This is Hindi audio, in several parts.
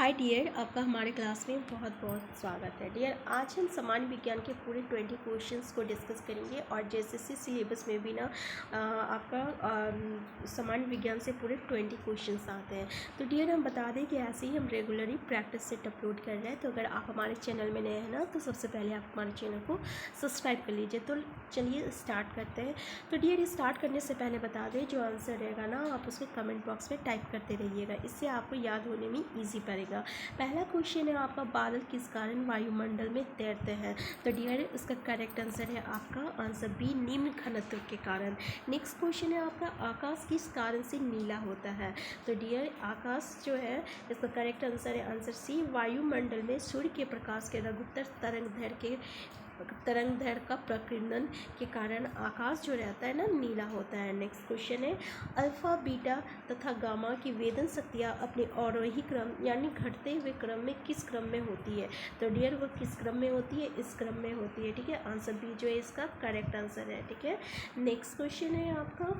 हाय डियर, आपका हमारे क्लास में बहुत बहुत स्वागत है। डियर, आज हम सामान्य विज्ञान के पूरे 20 क्वेश्चंस को डिस्कस करेंगे और जैसे सिलेबस में भी ना आपका सामान्य विज्ञान से पूरे 20 क्वेश्चंस आते हैं। तो डियर, हम बता दें कि ऐसे ही हम रेगुलरली प्रैक्टिस सेट अपलोड कर रहे हैं। तो अगर आप हमारे चैनल में नए हैं ना, तो सबसे पहले आप हमारे चैनल को सब्सक्राइब कर लीजिए। तो चलिए स्टार्ट करते हैं। तो डियर, स्टार्ट करने से पहले बता दें, जो आंसर रहेगा ना आप उसको कमेंट बॉक्स में टाइप करते रहिएगा, इससे आपको याद होने में ईजी पड़ेगा। पहला क्वेश्चन है आपका, बादल किस कारण वायुमंडल में तैरते हैं। तो डियर, इसका करेक्ट आंसर है आपका आंसर बी, निम्न घनत्व के कारण। नेक्स्ट क्वेश्चन है आपका, आकाश किस कारण से नीला होता है। तो डियर, आकाश जो है इसका करेक्ट आंसर है आंसर सी, वायुमंडल में सूर्य के प्रकाश के लघुत्तर तरंग दैर्घ्य का प्रकीर्णन के कारण आकाश जो रहता है ना नीला होता है। नेक्स्ट क्वेश्चन है, अल्फा, बीटा तथा गामा की वेदन शक्तियाँ अपने आरोही क्रम यानी घटते हुए क्रम में किस क्रम में होती है। तो डियर, वो किस क्रम में होती है, इस क्रम में होती है। ठीक है, आंसर बी जो है इसका करेक्ट आंसर है। ठीक है, नेक्स्ट क्वेश्चन है आपका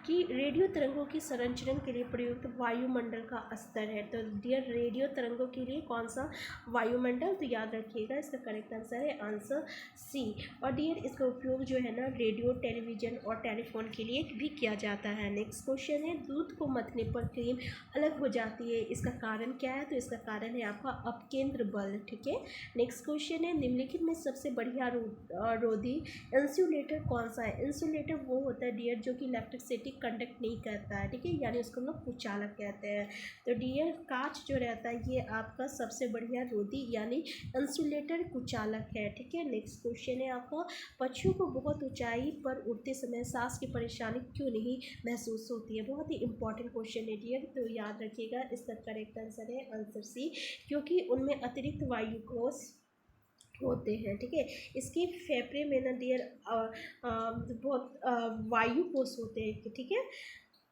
कि रेडियो तरंगों की संरक्षण के लिए प्रयुक्त वायुमंडल का स्तर है। तो डियर, रेडियो तरंगों के लिए कौन सा वायुमंडल, तो याद रखिएगा इसका करेक्ट आंसर है आंसर सी। और डियर, इसका उपयोग जो है ना रेडियो, टेलीविजन और टेलीफोन के लिए भी किया जाता है। नेक्स्ट क्वेश्चन है, दूध को मथने पर क्रीम अलग हो जाती है, इसका कारण क्या है। तो इसका कारण है आपका अपकेंद्र बल। ठीक है, नेक्स्ट क्वेश्चन है, निम्नलिखित में सबसे बढ़िया रोधी इंसुलेटर कौन सा है। इंसुलेटर वो होता है डियर जो कि इलेक्ट्रिसिटी कंडक्ट नहीं करता है। ठीक है, यानी उसको हम लोग कुचालक कहते हैं। तो डियर, कांच जो रहता है ये आपका सबसे बढ़िया रोधी यानी इंसुलेटर कुचालक है। ठीक है, नेक्स्ट क्वेश्चन है आपका, पक्षियों को बहुत ऊंचाई पर उड़ते समय सांस की परेशानी क्यों नहीं महसूस होती है। बहुत ही इंपॉर्टेंट क्वेश्चन है डियर, तो याद रखिएगा इसका करेक्ट आंसर है आंसर सी, क्योंकि उनमें अतिरिक्त वायु कोश होते हैं। ठीक है, इसके फेफड़े में ना डियर बहुत वायु कोश होते हैं। ठीक है,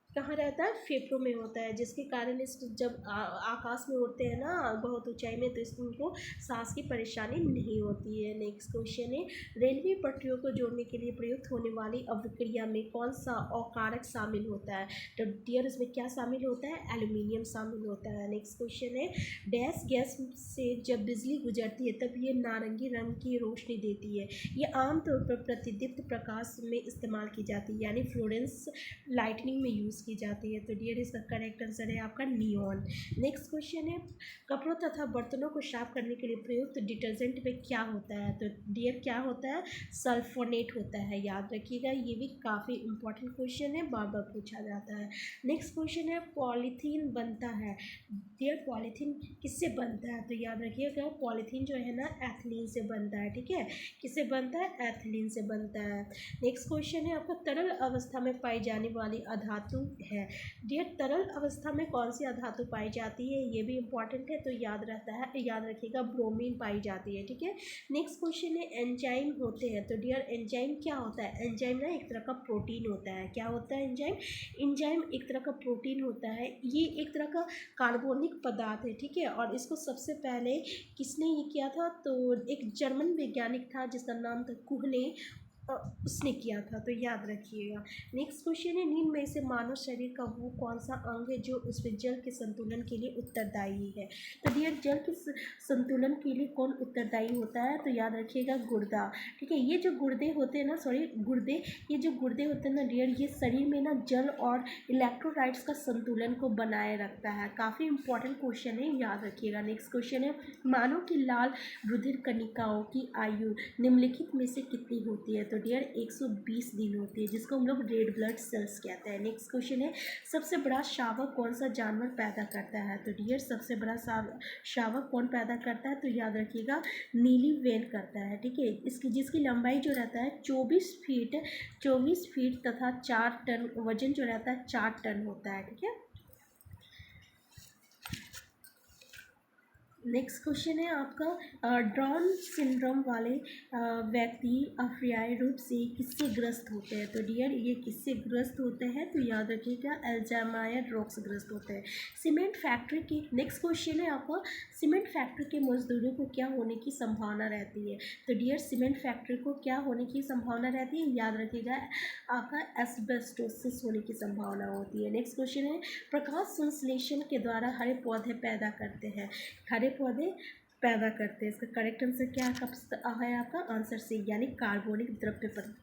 कहाँ रहता है, फेफड़ों में होता है, जिसके कारण इस जब आकाश में उड़ते हैं ना बहुत ऊंचाई में, तो इसको सांस की परेशानी नहीं होती है। नेक्स्ट क्वेश्चन है, रेलवे पटरियों को जोड़ने के लिए प्रयुक्त होने वाली अभिक्रिया में कौन सा अकारक शामिल होता है। तो डियर, इसमें क्या शामिल होता है, एल्यूमिनियम शामिल होता है। नेक्स्ट क्वेश्चन है, डैश गैस से जब बिजली गुजरती है तब ये नारंगी रंग की रोशनी देती है, ये आमतौर पर प्रतिदीप्त प्रकाश में इस्तेमाल की जाती है, यानी फ्लोरेंस लाइटनिंग में यूज़ की जाती है। तो डियर, इसका करेक्ट आंसर है आपका नियॉन। नेक्स्ट क्वेश्चन है, कपड़ों तथा बर्तनों को साफ करने के लिए प्रयुक्त डिटर्जेंट में क्या होता है। तो डियर, क्या होता है, सल्फोनेट होता है। याद रखिएगा, ये भी काफ़ी इंपॉर्टेंट क्वेश्चन है, बार बार पूछा जाता है। नेक्स्ट क्वेश्चन है, पॉलीथीन बनता है। डियर, पॉलीथीन किससे बनता है। तो याद रखिएगा, पॉलीथीन जो है ना एथिलीन से बनता है। ठीक है, किससे बनता है, एथिलीन से बनता है। नेक्स्ट क्वेश्चन है आपका, तरल अवस्था में पाई जाने वाली अधातु है। डियर, तरल अवस्था में कौन सी अधातु पाई जाती है, ये भी इंपॉर्टेंट है, तो याद रखिएगा ब्रोमीन पाई जाती है। ठीक है, नेक्स्ट क्वेश्चन है, एंजाइम होते हैं। तो डियर, एंजाइम क्या होता है, एंजाइम ना एक तरह का प्रोटीन होता है। क्या होता है एंजाइम, एंजाइम एक तरह का प्रोटीन होता है, ये एक तरह का कार्बनिक पदार्थ है। ठीक है, और इसको सबसे पहले किसने ये किया था, तो एक जर्मन वैज्ञानिक था जिसका नाम था कुहने, उसने किया था, तो याद रखिएगा। नेक्स्ट क्वेश्चन है, निम्न में से मानव शरीर का वो कौन सा अंग है जो उसमें जल के संतुलन के लिए उत्तरदायी है। तो डियर, जल के संतुलन के लिए कौन उत्तरदायी होता है, तो याद रखिएगा गुर्दा। ठीक है, ये जो गुर्दे होते हैं ना, ये जो गुर्दे होते हैं ना डियर, ये शरीर में ना जल और इलेक्ट्रोलाइट्स का संतुलन को बनाए रखता है। काफ़ी इंपॉर्टेंट क्वेश्चन है, याद रखिएगा। नेक्स्ट क्वेश्चन है, मानव की लाल रुधिर कणिकाओं की आयु निम्नलिखित में से कितनी होती है। तो डियर, 120 दिन होती है, जिसको हम लोग रेड ब्लड सेल्स कहते हैं। नेक्स्ट क्वेश्चन है, सबसे बड़ा शावक कौन सा जानवर पैदा करता है। तो डियर, सबसे बड़ा शावक कौन पैदा करता है, तो याद रखिएगा नीली वेल करता है। ठीक है, इसकी जिसकी लंबाई जो रहता है 24 फीट तथा 4 टन, वजन जो रहता है 4 टन होता है। ठीक है, नेक्स्ट क्वेश्चन है आपका डाउन सिंड्रोम वाले व्यक्ति अफ्रीयाई रूप से किससे ग्रस्त होते हैं। तो डियर ये किससे ग्रस्त होते हैं, तो याद रखिएगा अल्जाइमर रोग से ग्रस्त होते हैं। सीमेंट फैक्ट्री की नेक्स्ट क्वेश्चन है आपका, सीमेंट फैक्ट्री के मजदूरों को क्या होने की संभावना रहती है। तो डियर सीमेंट फैक्ट्री को क्या होने की संभावना रहती है, याद रखिएगा आपका एस्बेस्टोसिस होने की संभावना होती है। नेक्स्ट क्वेश्चन है प्रकाश संश्लेषण के द्वारा हरे पौधे पैदा करते हैं, हरे पौधे पैदा करते हैं। इसका करेक्ट आंसर क्या है आपका आंसर से यानी कार्बनिक द्रव्य पर।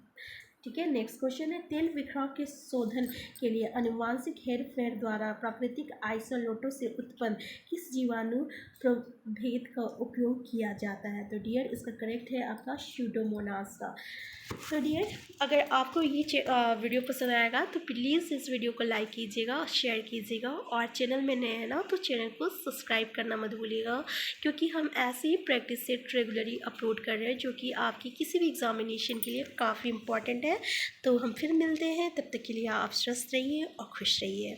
ठीक है। नेक्स्ट क्वेश्चन है तेल विक्रय के शोधन के लिए आनुवांशिक हेरफेर द्वारा प्राकृतिक आइसोलेटों से उत्पन्न किस जीवाणु प्रभेद का उपयोग किया जाता है। तो डियर इसका करेक्ट है आपका स्यूडोमोनास का। तो डियर अगर आपको ये वीडियो पसंद आएगा तो प्लीज़ इस वीडियो को लाइक कीजिएगा, शेयर कीजिएगा और चैनल में नए हैं ना तो चैनल को सब्सक्राइब करना मत भूलिएगा, क्योंकि हम ऐसे ही प्रैक्टिस सेट रेगुलरली अपलोड कर रहे हैं जो कि आपकी किसी भी एग्जामिनेशन के लिए काफ़ी इंपॉर्टेंट है। तो हम फिर मिलते हैं, तब तक के लिए आप स्वस्थ रहिए और खुश रहिए।